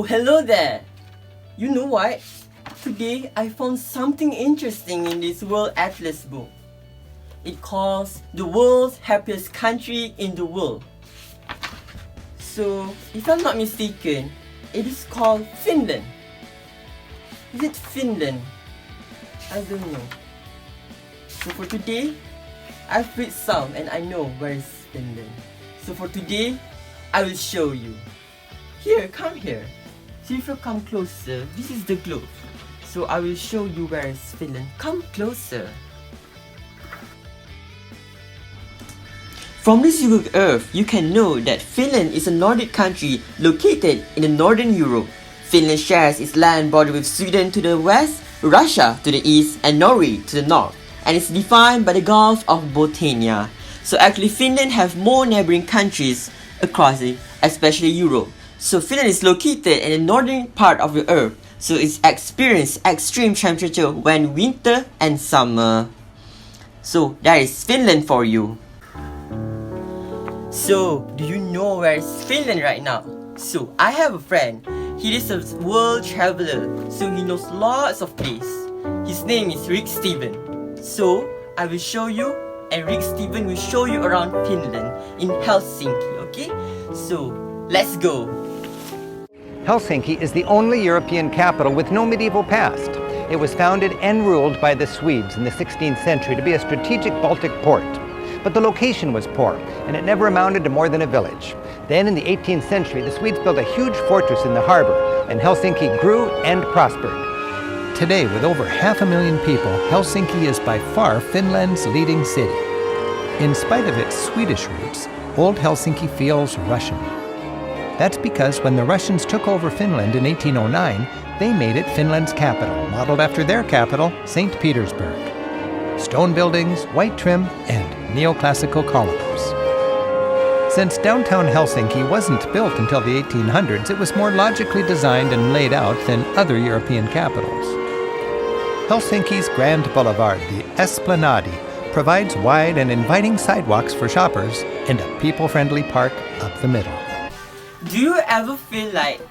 hello there! You know what? Today I found something interesting in this World Atlas book. It calls the world's happiest country in the world. So, if I'm not mistaken, it is called Finland. Is it Finland? I don't know. So for today, I've read some and I know where is Finland. So for today, I will show you. Here, come here. So if you come closer, this is the globe. So I will show you where is Finland. Come closer. From this Google Earth, you can know that Finland is a Nordic country located in the northern Europe. Finland shares its land border with Sweden to the west, Russia to the east, and Norway to the north, and it's defined by the Gulf of Bothnia. So actually Finland have more neighboring countries across it, especially Europe. So Finland is located in the northern part of the earth, so it's experiences extreme temperature when winter and summer. So that is Finland for you. So do you know where is Finland right now? So I have a friend. He is a world traveler, so he knows lots of places. His name is Rick Steven. So I will show you, and Rick Steven will show you around Finland in Helsinki, okay? So let's go. Helsinki is the only European capital with no medieval past. It was founded and ruled by the Swedes in the 16th century to be a strategic Baltic port. But the location was poor, and it never amounted to more than a village. Then in the 18th century, the Swedes built a huge fortress in the harbor, and Helsinki grew and prospered. Today, with over 500,000 people, Helsinki is by far Finland's leading city. In spite of its Swedish roots, Old Helsinki feels Russian. That's because when the Russians took over Finland in 1809, they made it Finland's capital, modeled after their capital, St. Petersburg. Stone buildings, white trim, and neoclassical columns. Since downtown Helsinki wasn't built until the 1800s, it was more logically designed and laid out than other European capitals. Helsinki's Grand Boulevard, the Esplanadi, provides wide and inviting sidewalks for shoppers and a people-friendly park up the middle. Do you ever feel like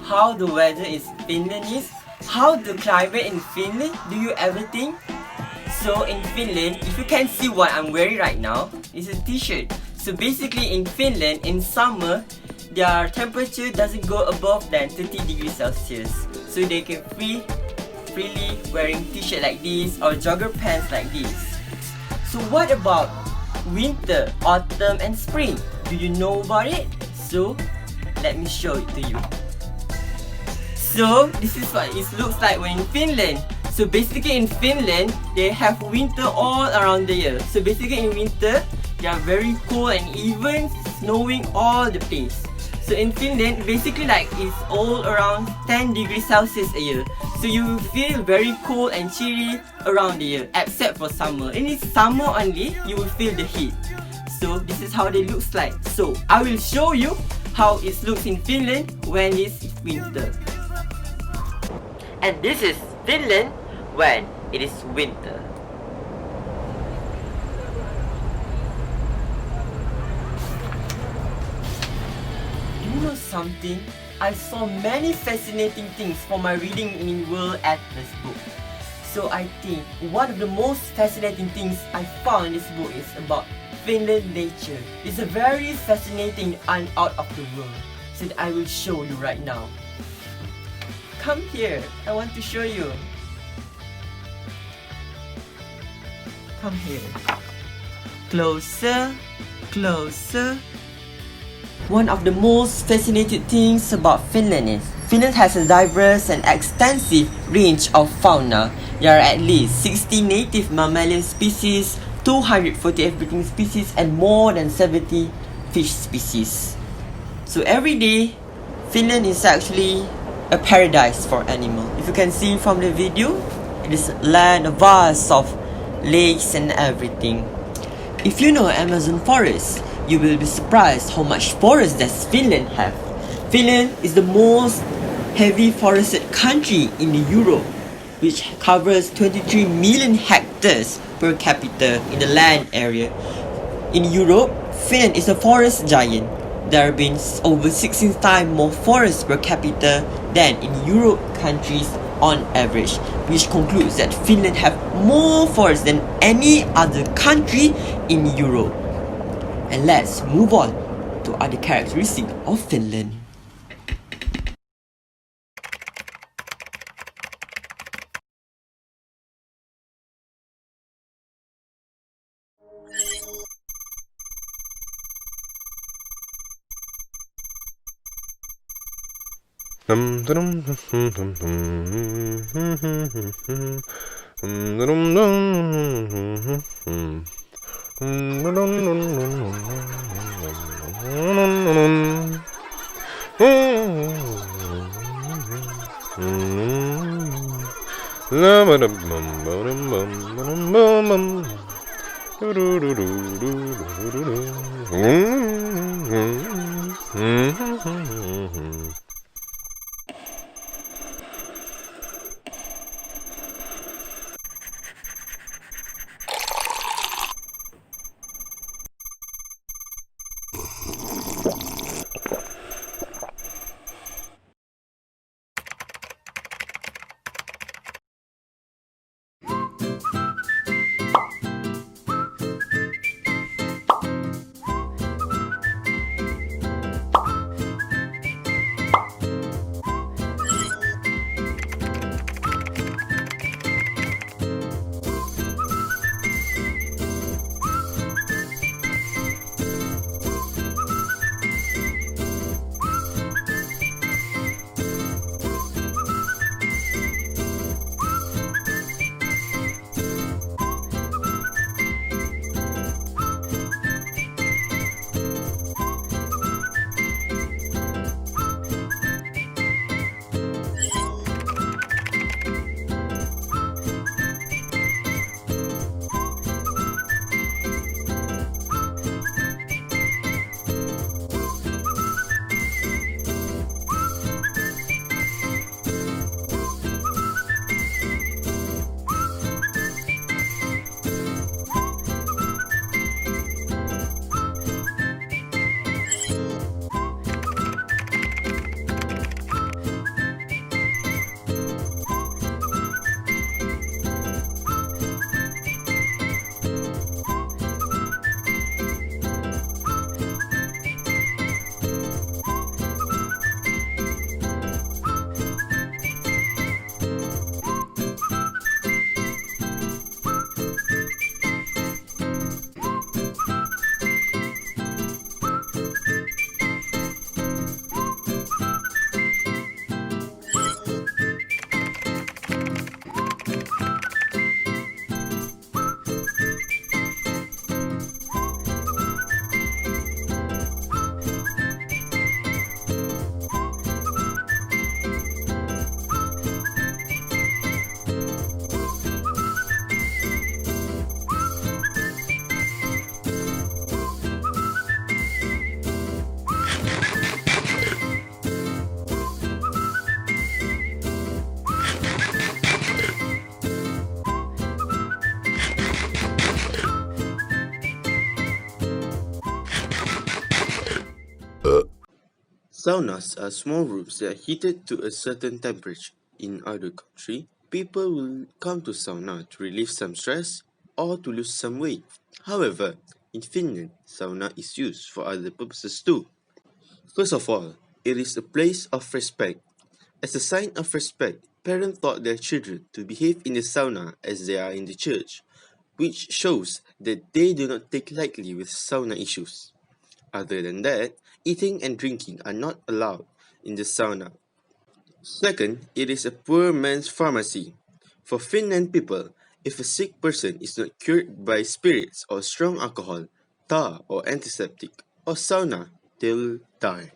how the weather in Finland is? How the climate in Finland? Do you ever think? So in Finland, if you can see what I'm wearing right now, it's a t-shirt. So basically in Finland, in summer, their temperature doesn't go above than 30 degrees Celsius. So they can freely wearing t-shirt like this or jogger pants like this. So what about winter, autumn and spring? Do you know about it? So let me show it to you. So this is what it looks like when in Finland. So basically in Finland, they have winter all around the year. So basically in winter, they are very cold and even snowing all the place. So in Finland, basically like it's all around 10 degrees Celsius a year. So you feel very cold and chilly around the year, except for summer. In it's summer only, you will feel the heat. So this is how they looks like. So I will show you how it looks in Finland when it's winter. And this is Finland when it is winter. You know something? I saw many fascinating things from my reading in World Atlas book. So I think one of the most fascinating things I found in this book is about Finland nature. It's a very fascinating and out of the world. So I will show you right now. Come here, I want to show you. Come here. Closer, closer. One of the most fascinating things about Finland is Finland has a diverse and extensive range of fauna. There are at least 60 native mammalian species, 248 breeding species, and more than 70 fish species. So every day, Finland is actually a paradise for animals. If you can see from the video, it is land vast of lakes and everything. If you know Amazon forest, you will be surprised how much forest does Finland have. Finland is the most heavy forested country in Europe, which covers 23 million hectares per capita in the land area. In Europe, Finland is a forest giant. There have been over 16 times more forests per capita than in Europe countries on average, which concludes that Finland have more forests than any other country in Europe. And let's move on to other characteristics of Finland. Saunas are small rooms that are heated to a certain temperature. In other countries, people will come to sauna to relieve some stress or to lose some weight. However, in Finland, sauna is used for other purposes too. First of all, it is a place of respect. As a sign of respect, parents taught their children to behave in the sauna as they are in the church, which shows that they do not take lightly with sauna issues. Other than that, eating and drinking are not allowed in the sauna. Second, it is a poor man's pharmacy. For Finland people, if a sick person is not cured by spirits or strong alcohol, tar or antiseptic, or sauna, they will die.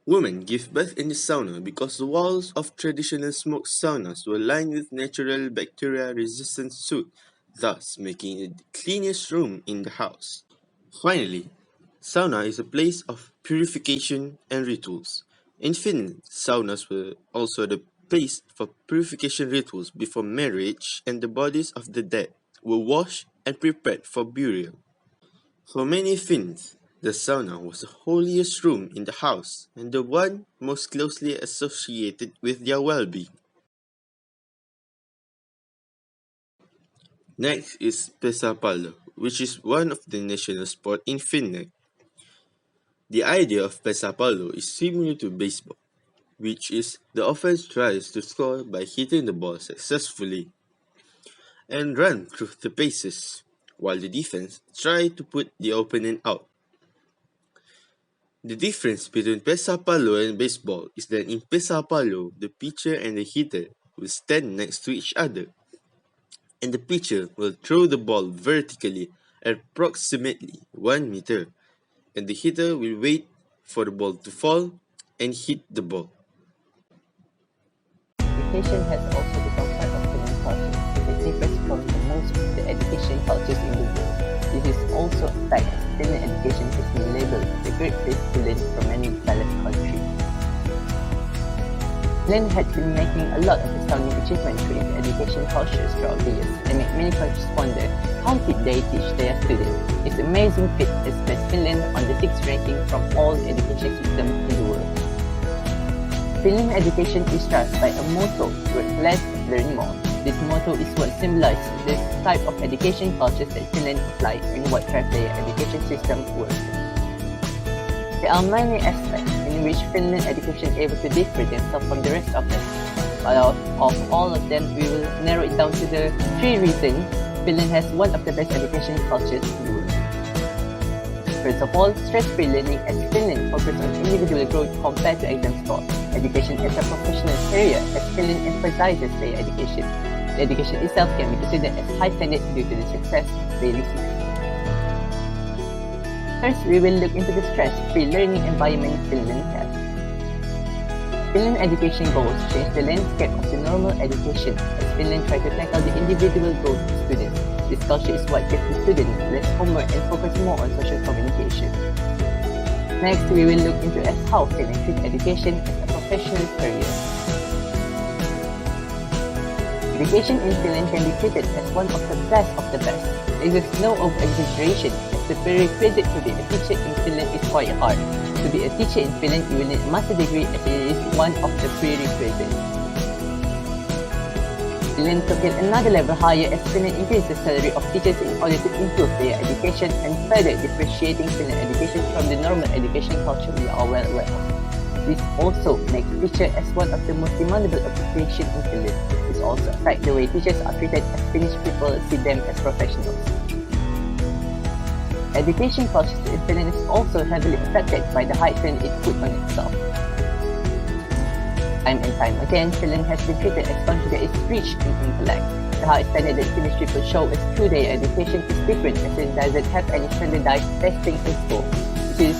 Women give birth in the sauna because the walls of traditional smoke saunas were lined with natural bacteria-resistant soot, thus making it the cleanest room in the house. Finally, sauna is a place of purification and rituals. In Finland, saunas were also the place for purification rituals before marriage, and the bodies of the dead were washed and prepared for burial. For many Finns, The sauna was the holiest room in the house and the one most closely associated with their well-being. Next is pesäpallo, which is one of the national sport in Finland. The idea of pesäpallo is similar to baseball, which is the offense tries to score by hitting the ball successfully and run through the bases, while the defense try to put the opponent out. The difference between pesäpallo and baseball is that in pesäpallo, the pitcher and the hitter will stand next to each other, and the pitcher will throw the ball vertically at approximately 1 meter, and the hitter will wait for the ball to fall and hit the ball. Education has also become part of Finland culture, as it differs from the most of the education cultures in the world. This is also a fact as Finland education has been labeled the great place to learn from many developed countries. Finland has been making a lot of astounding achievements through its education cultures throughout the years and make many countries wonder how did they teach their students. Its amazing feat has placed Finland on the 6th ranking from all education systems in the world. Finland education is judged by a motto, work less, learn more. This motto is what symbolizes the type of education cultures that Finland applies and what drives their education system works. There are many aspects in which Finland education is able to differ themselves from the rest of us. But of all of them, we will narrow it down to the 3 reasons Finland has one of the best education cultures in the world. First of all, stress-free learning as Finland focuses on individual growth compared to exam scores. Education as a professional career as Finland emphasizes their education. The education itself can be considered as high standard due to the success they receive. First, we will look into the stress-free learning environment Finland has. Finland education goals change the landscape of the normal education as Finland tries to tackle the individual growth of students. This culture is what gives the students less homework and focus more on social communication. Next, we will look into how Finland treats education as a professional career. Education in Finland can be treated as one of the best of the best. There is no over-exaggeration as the prerequisite to be a teacher in Finland is quite hard. To be a teacher in Finland, you will need a master's degree as it is one of the prerequisites. Finland took it another level higher as Finland increased the salary of teachers in order to improve their education and further differentiating Finland education from the normal education culture we are well aware of. This also makes teacher as one of the most demandable occupations in Finland. This also affects the way teachers are treated as Finnish people see them as professionals. Education culture in Finland is also heavily affected by the high standard it put on itself. Time and time again, Finland has been treated as a country that is rich in intellect. The high standard that Finnish people show as through their education is different as it doesn't have any standardized testing in school. This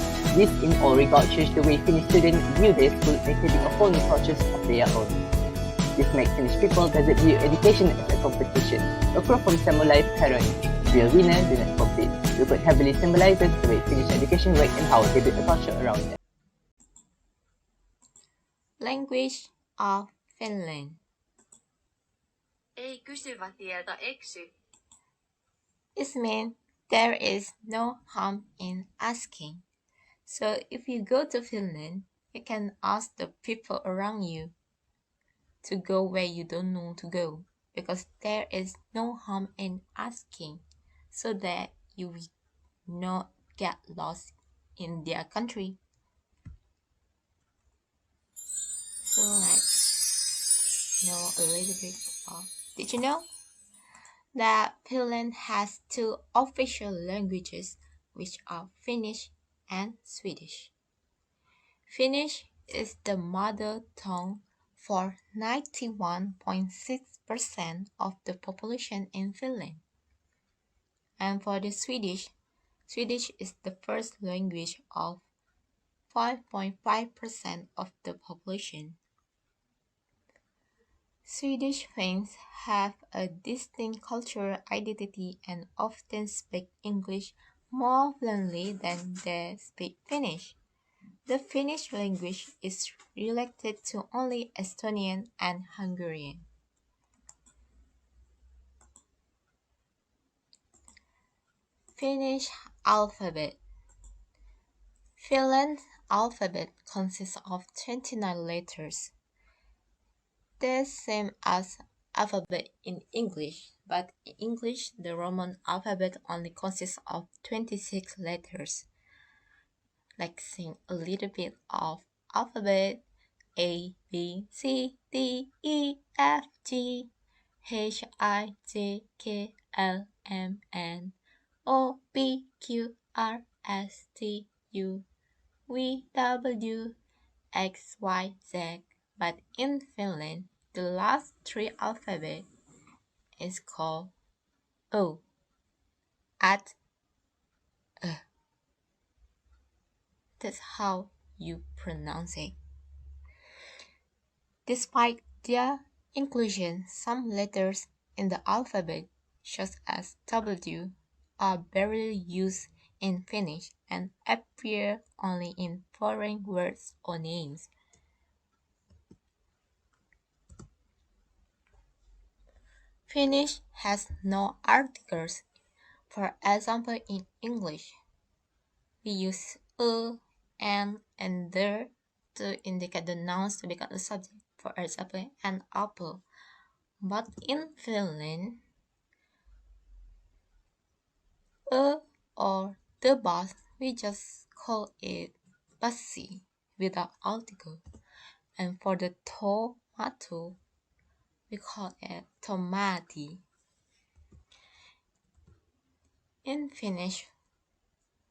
in all regards changed the way Finnish students view their school and creating a whole new culture of their own. This makes Finnish people doesn't view education as a competition. A quote from Samurai Parent, real winners do not compete. The quote heavily symbolizes the way Finnish education works and how they build a culture around them. Language of Finland. Ei kysyvä tieltä eksy. It means there is no harm in asking. So if you go to Finland, you can ask the people around you to go where you don't know to go because there is no harm in asking so that you will not get lost in their country. So let's know a little bit about. Did you know that Finland has 2 official languages which are Finnish and Swedish? Finnish is the mother tongue for 91.6% of the population in Finland. And for the Swedish is the first language of 5.5% of the population. Swedish Finns have a distinct cultural identity and often speak English more fluently than they speak Finnish. The Finnish language is related to only Estonian and Hungarian. Finnish alphabet. Finland's alphabet consists of 29 letters. The same as alphabet in English, but in English the Roman alphabet only consists of 26 letters. Let's sing a little bit of alphabet. A, B, C, D, E, F, G, H, I, J, K, L, M, N, O, P, Q, R, S, T, U, V, W, X, Y, Z. But in Finland, the last three alphabet is called O. At that's how you pronounce it. Despite their inclusion, some letters in the alphabet, such as W, are barely used in Finnish and appear only in foreign words or names. Finnish has no articles. For example, in English, we use and the to indicate the nouns to become a subject. For example, an apple. But in Finland, or the bus, we just call it bussi without article. And for the tomato, we call it tomati. In Finnish,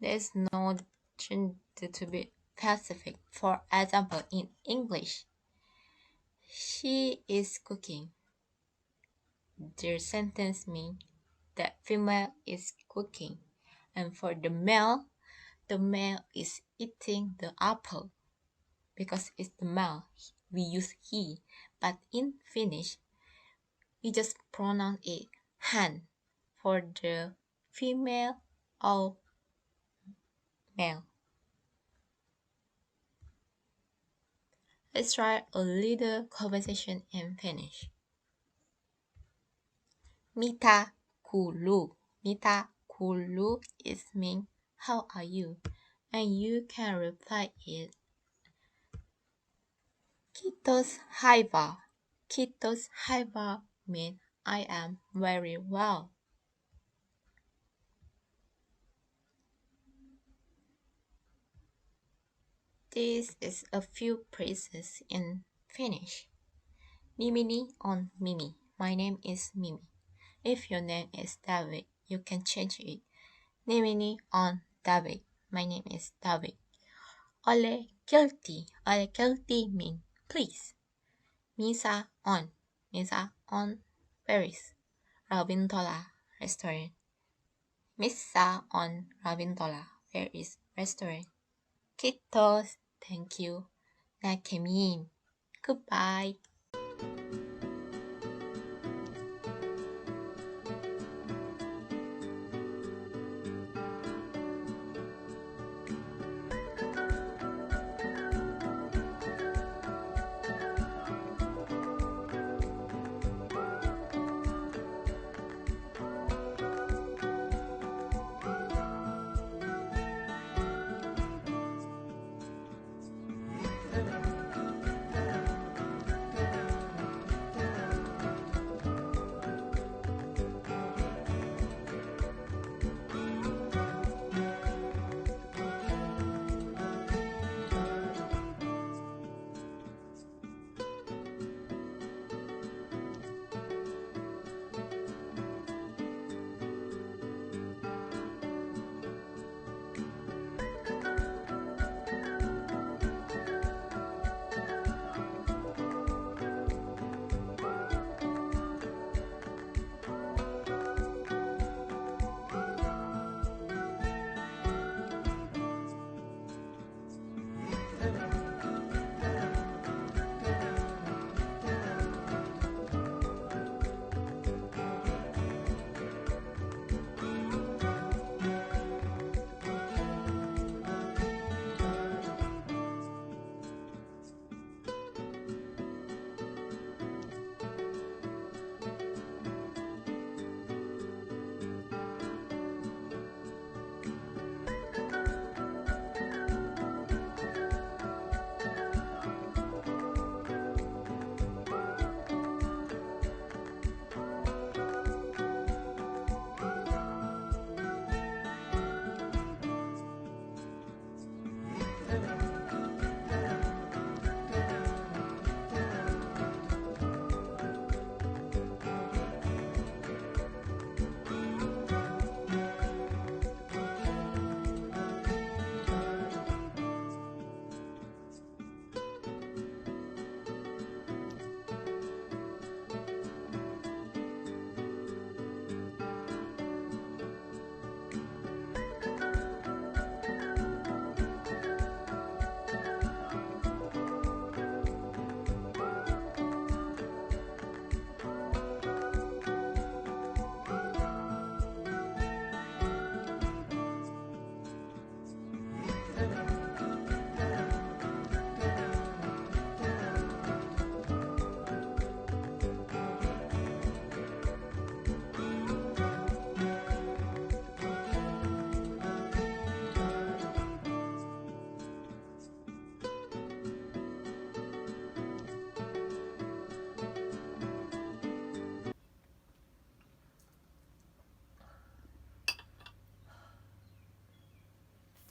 there is no gender to be specific. For example, in English, she is cooking. The sentence means that female is cooking. And for the male is eating the apple. Because it's the male, we use he. But in Finnish, we just pronounce it han for the female or male. Let's try a little conversation in Finnish. Mitä kuuluu? Mitä kuuluu is mean how are you? And you can reply it. Kiitos hyvä. Kiitos hyvä means I am very well. This is a few phrases in Finnish. Nimeni on Mimi. My name is Mimi. If your name is David, you can change it. Nimeni on David. My name is David. Ole guilty. Ole guilty mean please. Misa on. Misa on Paris. Ravintola restaurant. Missa on Ravintola. Where is restaurant? Kiitos. Thank you. Näkemiin. Goodbye.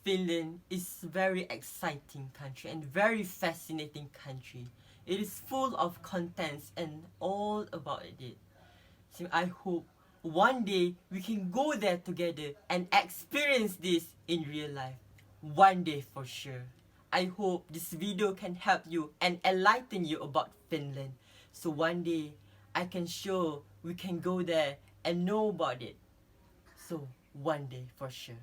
Finland is very exciting country and very fascinating country. It is full of contents and all about it. So I hope one day we can go there together and experience this in real life. One day for sure. I hope this video can help you and enlighten you about Finland. So one day I can show we can go there and know about it. So one day for sure.